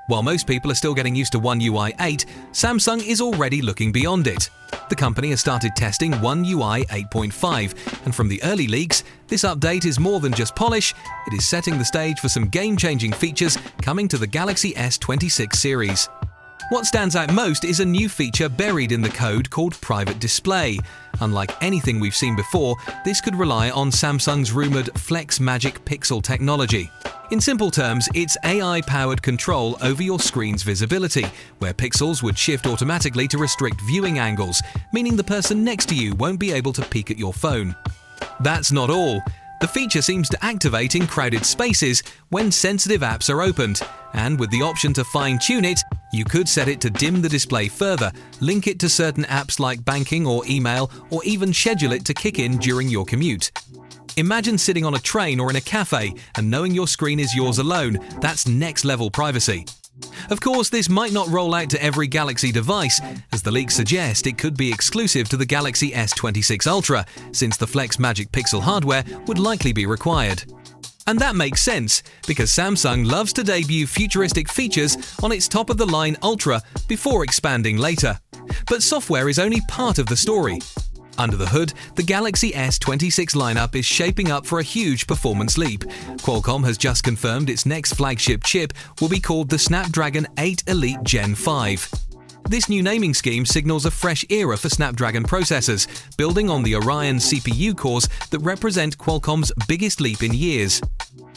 While most people are still getting used to One UI 8, Samsung is already looking beyond it. The company has started testing One UI 8.5, and from the early leaks, this update is more than just polish, it is setting the stage for some game-changing features coming to the Galaxy S26 series. What stands out most is a new feature buried in the code called Private Display. Unlike anything we've seen before, this could rely on Samsung's rumoured Flex Magic Pixel technology. In simple terms, it's AI-powered control over your screen's visibility, where pixels would shift automatically to restrict viewing angles, meaning the person next to you won't be able to peek at your phone. That's not all. The feature seems to activate in crowded spaces when sensitive apps are opened, and with the option to fine-tune it, you could set it to dim the display further, link it to certain apps like banking or email, or even schedule it to kick in during your commute. Imagine sitting on a train or in a cafe and knowing your screen is yours alone. That's next-level privacy. Of course, this might not roll out to every Galaxy device. As the leaks suggest, it could be exclusive to the Galaxy S26 Ultra, since the Flex Magic Pixel hardware would likely be required. And that makes sense, because Samsung loves to debut futuristic features on its top-of-the-line Ultra before expanding later. But software is only part of the story. Under the hood, the Galaxy S26 lineup is shaping up for a huge performance leap. Qualcomm has just confirmed its next flagship chip will be called the Snapdragon 8 Elite Gen 5. This new naming scheme signals a fresh era for Snapdragon processors, building on the Orion CPU cores that represent Qualcomm's biggest leap in years.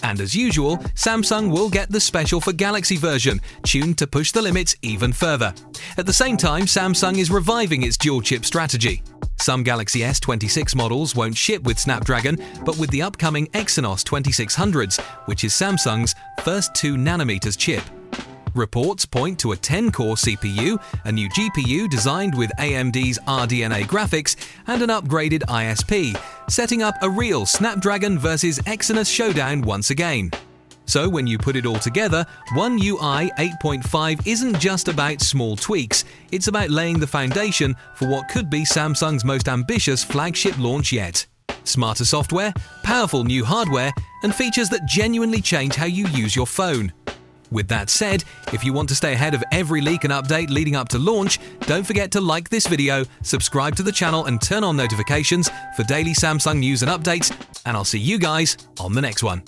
And as usual, Samsung will get the special for Galaxy version, tuned to push the limits even further. At the same time, Samsung is reviving its dual-chip strategy. Some Galaxy S26 models won't ship with Snapdragon, but with the upcoming Exynos 2600s, which is Samsung's first 2nm chip. Reports point to a 10-core CPU, a new GPU designed with AMD's RDNA graphics, and an upgraded ISP, setting up a real Snapdragon versus Exynos showdown once again. So when you put it all together, One UI 8.5 isn't just about small tweaks, it's about laying the foundation for what could be Samsung's most ambitious flagship launch yet. Smarter software, powerful new hardware, and features that genuinely change how you use your phone. With that said, if you want to stay ahead of every leak and update leading up to launch, don't forget to like this video, subscribe to the channel and turn on notifications for daily Samsung news and updates, and I'll see you guys on the next one.